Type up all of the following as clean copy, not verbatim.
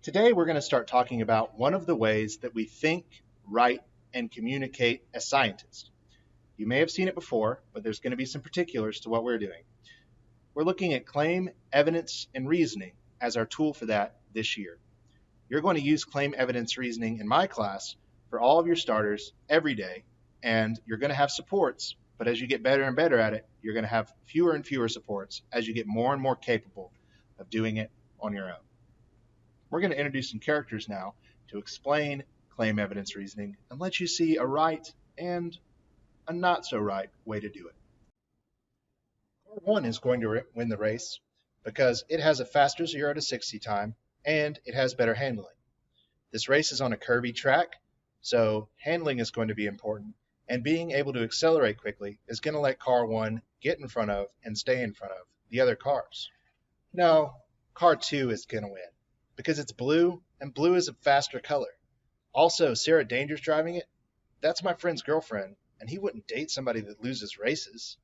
Today, we're going to start talking about one of the ways that we think, write, and communicate as scientists. You may have seen it before, but there's going to be some particulars to what we're doing. We're looking at claim, evidence, and reasoning as our tool for that this year. You're going to use claim, evidence, reasoning in my class for all of your starters every day, and you're going to have supports, but as you get better and better at it, you're going to have fewer and fewer supports as you get more and more capable of doing it on your own. We're going to introduce some characters now to explain claim, evidence, reasoning and let you see a right and a not so right way to do it. Car 1 is going to win the race because it has a faster 0 to 60 time and it has better handling. This race is on a curvy track, so handling is going to be important, and being able to accelerate quickly is going to let car 1 get in front of and stay in front of the other cars. No, car 2 is going to win because it's blue, and blue is a faster color. Also, Sarah Danger's driving it. That's my friend's girlfriend, and he wouldn't date somebody that loses races.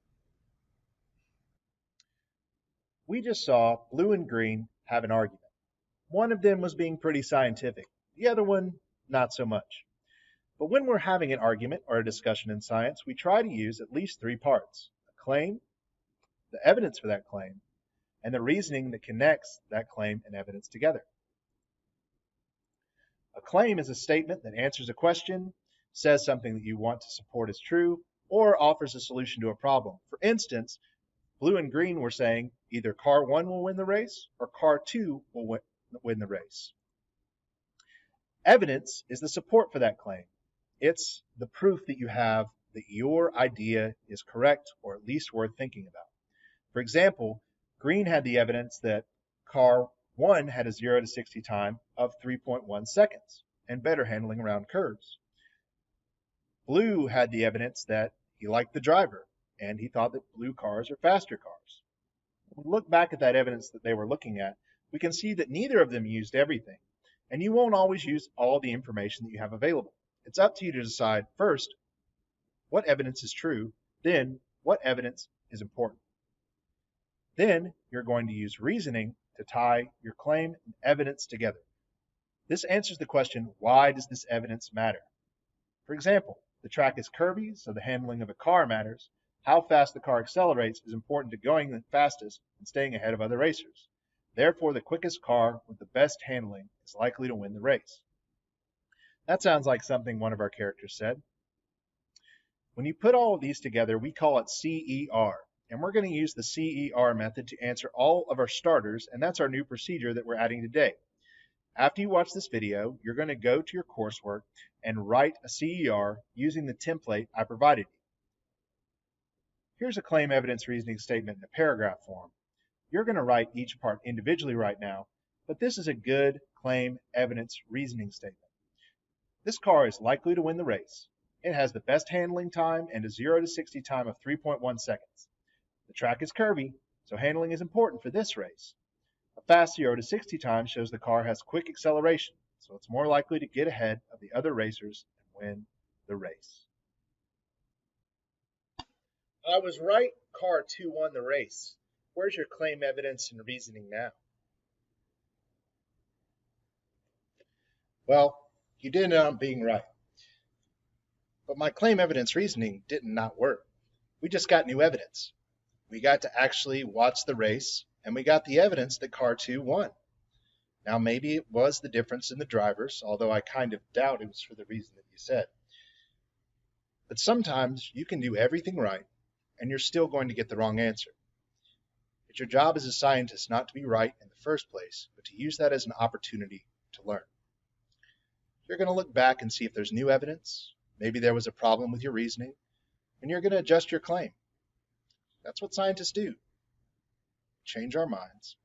We just saw blue and green have an argument. One of them was being pretty scientific, the other one not so much. But when we're having an argument or a discussion in science, we try to use at least three parts: a claim, the evidence for that claim, and the reasoning that connects that claim and evidence together. A claim is a statement that answers a question, says something that you want to support as true, or offers a solution to a problem. For instance, blue and green were saying either car 1 will win the race or car 2 will win the race. Evidence is the support for that claim. It's the proof that you have that your idea is correct or at least worth thinking about. For example, green had the evidence that car 1 had a 0 to 60 time of 3.1 seconds and better handling around curves. Blue had the evidence that he liked the driver and he thought that blue cars are faster cars. When we look back at that evidence that they were looking at, we can see that neither of them used everything, and you won't always use all the information that you have available. It's up to you to decide first what evidence is true, then what evidence is important. Then you're going to use reasoning to tie your claim and evidence together. This answers the question, why does this evidence matter? For example, the track is curvy, so the handling of a car matters. How fast the car accelerates is important to going the fastest and staying ahead of other racers. Therefore, the quickest car with the best handling is likely to win the race. That sounds like something one of our characters said. When you put all of these together, we call it CER. And we're going to use the CER method to answer all of our starters, and that's our new procedure that we're adding today. After you watch this video, you're going to go to your coursework and write a CER using the template I provided you. Here's a claim, evidence, reasoning statement in a paragraph form. You're going to write each part individually right now, but this is a good claim, evidence, reasoning statement. This car is likely to win the race. It has the best handling time and a 0 to 60 time of 3.1 seconds. The track is curvy, so handling is important for this race. A fast 0 to 60 time shows the car has quick acceleration, so it's more likely to get ahead of the other racers and win the race. I was right, car 2 won the race. Where's your claim, evidence, and reasoning now? Well, you did end up being right. But my claim, evidence, reasoning did not work. We just got new evidence. We got to actually watch the race, and we got the evidence that car 2 won. Now, maybe it was the difference in the drivers, although I kind of doubt it was for the reason that you said. But sometimes you can do everything right, and you're still going to get the wrong answer. It's your job as a scientist not to be right in the first place, but to use that as an opportunity to learn. You're going to look back and see if there's new evidence. Maybe there was a problem with your reasoning, and you're going to adjust your claim. That's what scientists do. Change our minds